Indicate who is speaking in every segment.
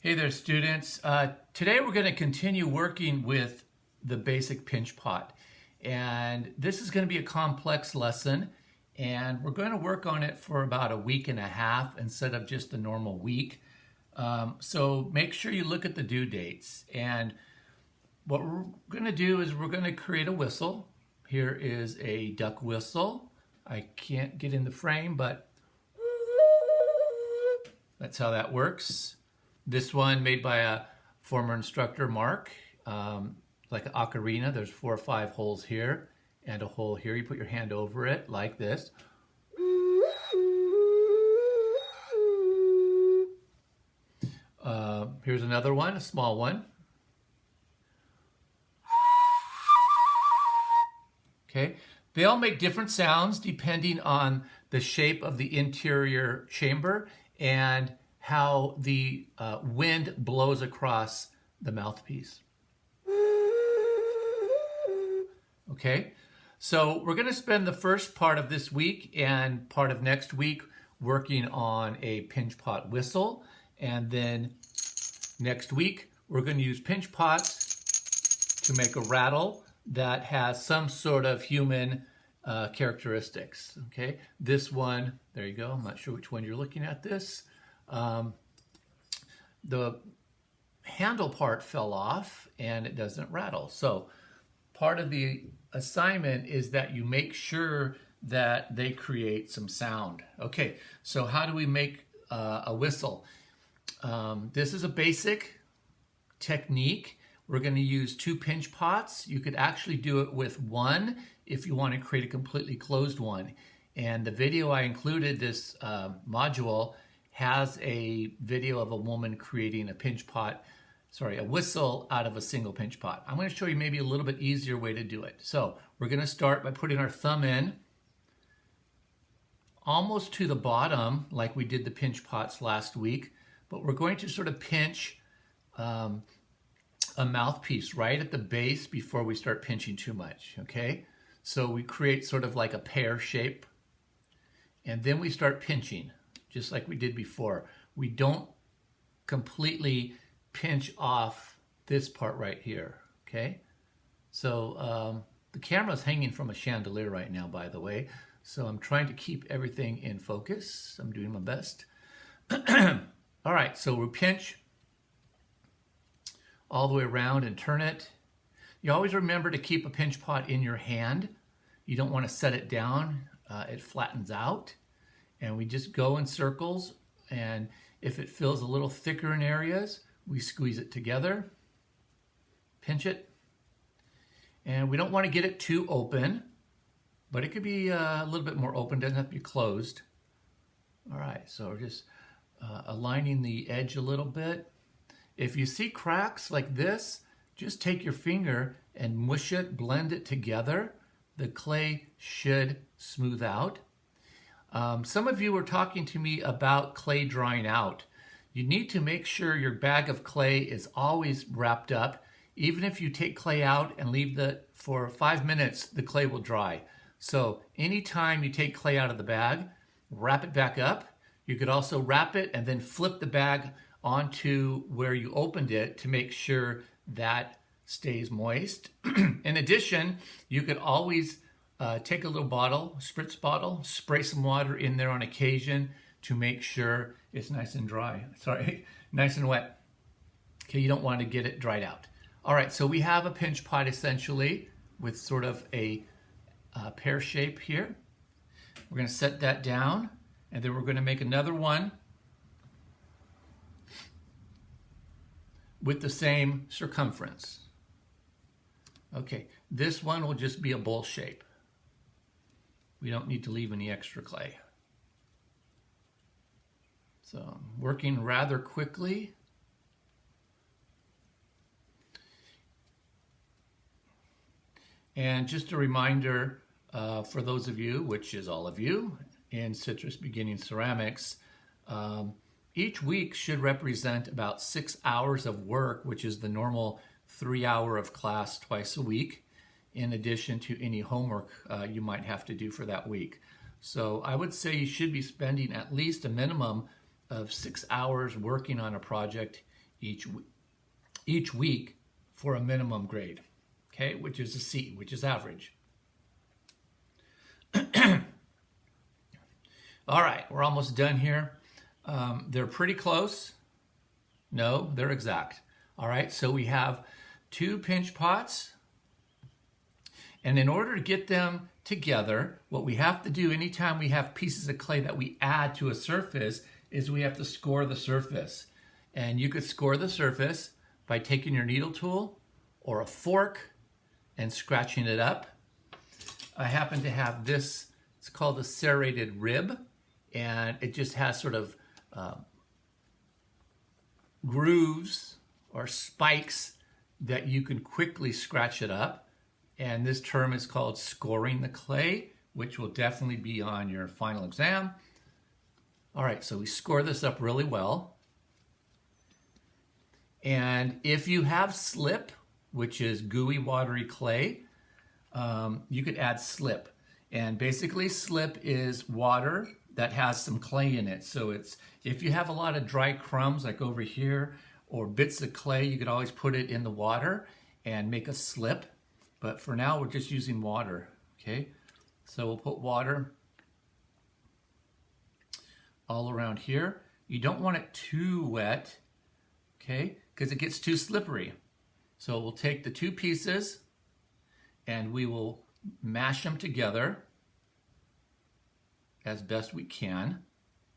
Speaker 1: Hey there, students. Today we're going to continue working with the basic pinch pot. And this is going to be a complex lesson, and we're going to work on it for about a week and a half instead of just the normal week. So make sure you look at the due dates. And what we're going to do is we're going to create a whistle. Here is a duck whistle. I can't get in the frame, but that's how that works. This one made by a former instructor, Mark, like an ocarina. There's 4 or 5 holes here and a hole here. You put your hand over it like this. Here's another one, a small one. Okay, they all make different sounds depending on the shape of the interior chamber and how the wind blows across the mouthpiece. Okay, so we're going to spend the first part of this week and part of next week working on a pinch pot whistle, and then next week we're going to use pinch pots to make a rattle that has some sort of human characteristics. Okay, this one, there you go. I'm not sure which one you're looking at. This. The handle part fell off and it doesn't rattle. So part of the assignment is that you make sure that they create some sound. Okay, so how do we make a whistle? This is a basic technique. We're going to use 2 pinch pots. You could actually do it with 1 if you want to create a completely closed one. And the video I included, this module, has a video of a woman creating a whistle out of a single pinch pot. I'm going to show you maybe a little bit easier way to do it. So we're going to start by putting our thumb in almost to the bottom like we did the pinch pots last week, but we're going to sort of pinch a mouthpiece right at the base before we start pinching too much, okay? So we create sort of like a pear shape, and then we start pinching just like we did before. We don't completely pinch off this part right here, okay? So the camera's hanging from a chandelier right now, by the way, so I'm trying to keep everything in focus. I'm doing my best. All right, so we pinch all the way around and turn it. You always remember to keep a pinch pot in your hand. You don't want to set it down. It flattens out. And we just go in circles, and if it feels a little thicker in areas, we squeeze it together, pinch it, and we don't want to get it too open, but it could be a little bit more open, doesn't have to be closed. All right, so we're just aligning the edge a little bit. If you see cracks like this, just take your finger and mush it, blend it together. The clay should smooth out. Some of you were talking to me about clay drying out. You need to make sure your bag of clay is always wrapped up. Even if you take clay out and leave it for 5 minutes, the clay will dry. So anytime you take clay out of the bag, wrap it back up. You could also wrap it and then flip the bag onto where you opened it to make sure that stays moist. In addition, you could always take a little bottle, spritz bottle, spray some water in there on occasion to make sure it's nice and dry. Sorry, nice and wet. Okay, you don't want to get it dried out. All right, so we have a pinch pot essentially with sort of a pear shape here. We're going to set that down, and then we're going to make another one with the same circumference. Okay, this one will just be a bowl shape. We don't need to leave any extra clay. So I'm working rather quickly. And just a reminder for those of you, which is all of you, in Citrus Beginning Ceramics, each week should represent about 6 hours of work, which is the normal 3 hour of class twice a week, in addition to any homework you might have to do for that week. So I would say you should be spending at least a minimum of 6 hours working on a project each week for a minimum grade, okay, which is a C, which is average. All right, we're almost done here. They're pretty close. No, they're exact. All right, so we have 2 pinch pots. And in order to get them together, what we have to do anytime we have pieces of clay that we add to a surface is we have to score the surface. And you could score the surface by taking your needle tool or a fork and scratching it up. I happen to have this, it's called a serrated rib, and it just has sort of grooves or spikes that you can quickly scratch it up. And this term is called scoring the clay, which will definitely be on your final exam. All right, so we score this up really well. And if you have slip, which is gooey, watery clay, you could add slip. And basically slip is water that has some clay in it. So it's, if you have a lot of dry crumbs like over here or bits of clay, you could always put it in the water and make a slip. But for now, we're just using water, okay? So we'll put water all around here. You don't want it too wet, okay? Because it gets too slippery. So we'll take the 2 pieces and we will mash them together as best we can.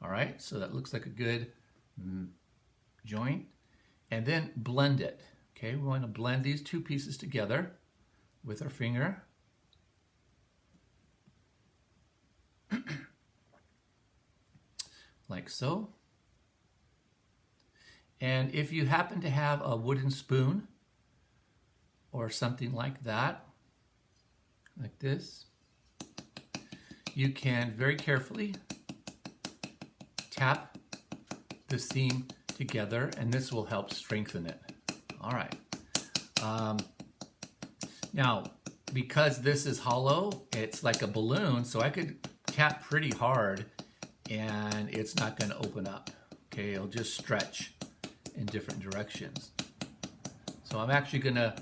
Speaker 1: All right, so that looks like a good joint. And then blend it, okay? We want to blend these 2 pieces together with our finger. Like so. And if you happen to have a wooden spoon or something like that, like this, you can very carefully tap the seam together, and this will help strengthen it. All right. Now, because this is hollow, it's like a balloon, so I could tap pretty hard and it's not going to open up. Okay, it'll just stretch in different directions. So I'm actually going to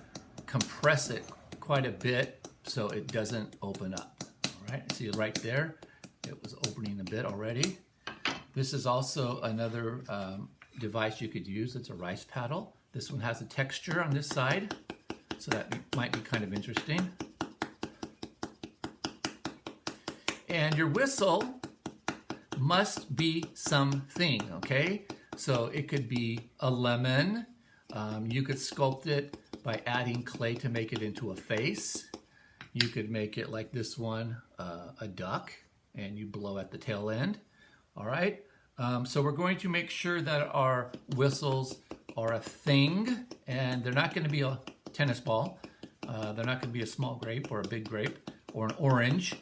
Speaker 1: compress it quite a bit so it doesn't open up. All right, see right there, it was opening a bit already. This is also another device you could use. It's a rice paddle. This one has a texture on this side, so that might be kind of interesting. And your whistle must be something, okay? So it could be a lemon. You could sculpt it by adding clay to make it into a face. You could make it like this one, a duck, and you blow at the tail end. All right, so we're going to make sure that our whistles are a thing, and they're not going to be a tennis ball. They're not going to be a small grape or a big grape or an orange.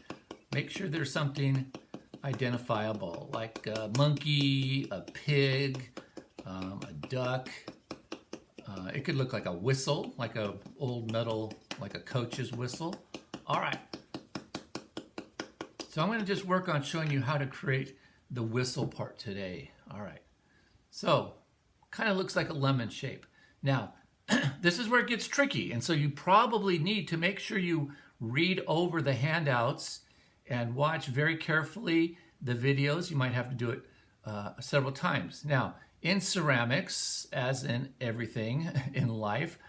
Speaker 1: Make sure there's something identifiable, like a monkey, a pig, a duck. It could look like a whistle, like a old metal, like a coach's whistle. All right. So I'm going to just work on showing you how to create the whistle part today. All right. So kind of looks like a lemon shape. Now, this is where it gets tricky. And so you probably need to make sure you read over the handouts and watch very carefully the videos. You might have to do it several times. Now, in ceramics, as in everything in life,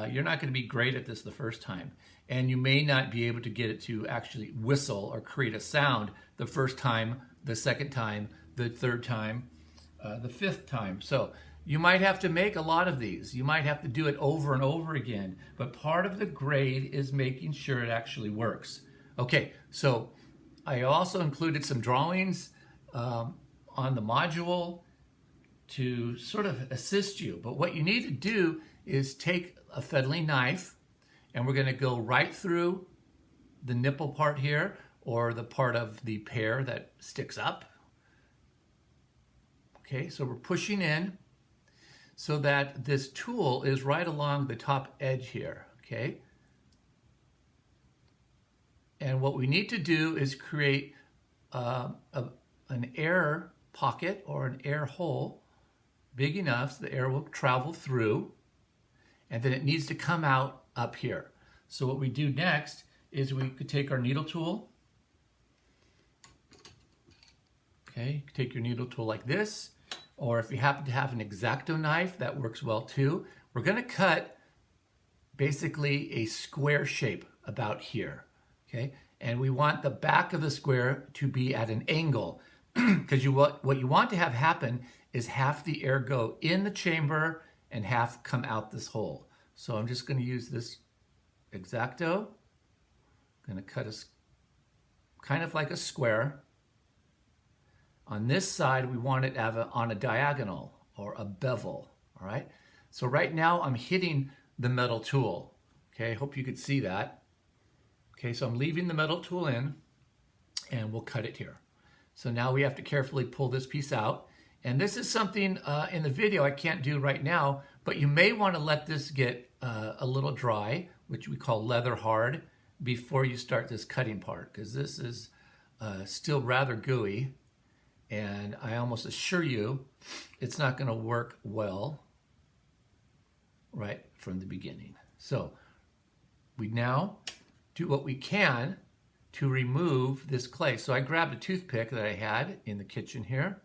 Speaker 1: you're not going to be great at this the first time. And you may not be able to get it to actually whistle or create a sound the first time, the second time, the third time, the 5th time. So you might have to make a lot of these. You might have to do it over and over again. But part of the grade is making sure it actually works. Okay, so I also included some drawings on the module to sort of assist you. But what you need to do is take a fettling knife, and we're going to go right through the nipple part here, or the part of the pear that sticks up. Okay, so we're pushing in so that this tool is right along the top edge here, okay? And what we need to do is create an air pocket or an air hole big enough so the air will travel through, and then it needs to come out up here. So what we do next is we could take our needle tool. Okay, take your needle tool like this, or if you happen to have an X-Acto knife, that works well too. We're going to cut basically a square shape about here, okay? And we want the back of the square to be at an angle, because what you want to have happen is half the air go in the chamber and half come out this hole. So I'm just going to use this X-Acto. I'm going to cut a kind of like a square. On this side, we want it on a diagonal or a bevel, all right? So right now I'm hitting the metal tool, okay? Hope you could see that. Okay, so I'm leaving the metal tool in and we'll cut it here. So now we have to carefully pull this piece out. And this is something in the video I can't do right now, but you may want to let this get a little dry, which we call leather hard, before you start this cutting part, because this is still rather gooey. And I almost assure you it's not going to work well right from the beginning. So we now do what we can to remove this clay. So I grabbed a toothpick that I had in the kitchen here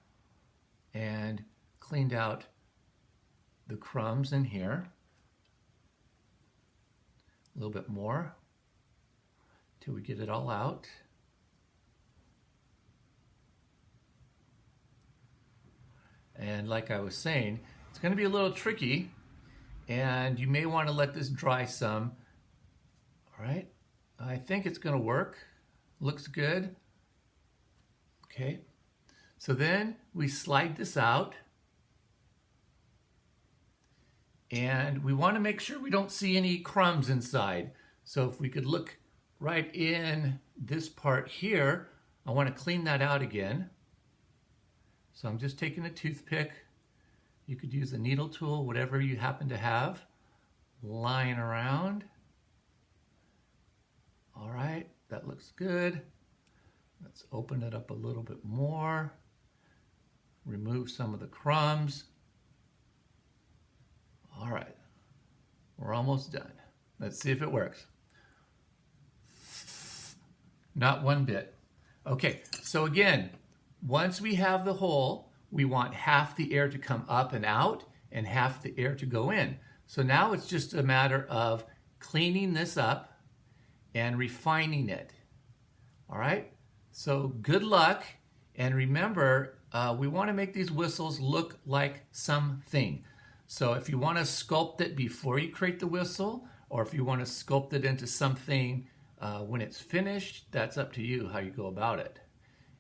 Speaker 1: and cleaned out the crumbs in here. A little bit more till we get it all out. And like I was saying, it's going to be a little tricky, and you may want to let this dry some. All right, I think it's going to work. Looks good. Okay, so then we slide this out, and we want to make sure we don't see any crumbs inside. So if we could look right in this part here, I want to clean that out again. So I'm just taking a toothpick. You could use a needle tool, whatever you happen to have lying around. All right, that looks good. Let's open it up a little bit more. Remove some of the crumbs. All right, we're almost done. Let's see if it works. Not one bit. Okay, so again, once we have the hole, we want half the air to come up and out and half the air to go in. So now it's just a matter of cleaning this up and refining it. All right, so good luck. And remember, we want to make these whistles look like something. So if you want to sculpt it before you create the whistle, or if you want to sculpt it into something when it's finished, that's up to you how you go about it.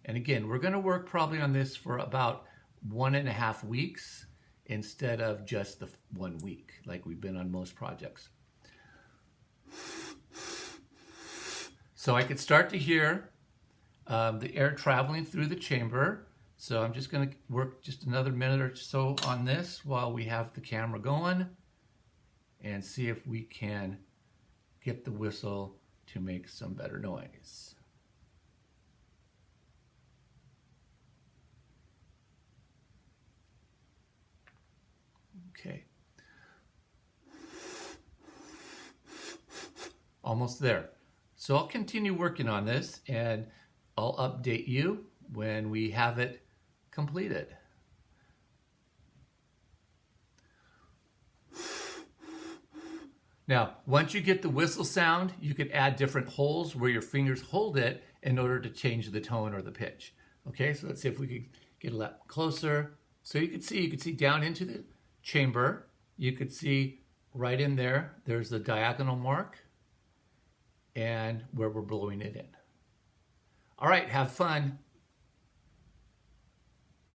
Speaker 1: And again, we're going to work probably on this for about 1.5 weeks instead of just the 1 week like we've been on most projects. So I could start to hear the air traveling through the chamber. So I'm just going to work just another minute or so on this while we have the camera going and see if we can get the whistle to make some better noise. Okay. Almost there. So I'll continue working on this and I'll update you when we have it completed. Now, once you get the whistle sound, you can add different holes where your fingers hold it in order to change the tone or the pitch. Okay, so let's see if we can get a lot closer. So you can see down into the chamber. You could see right in there, there's the diagonal mark and where we're blowing it in. All right, have fun.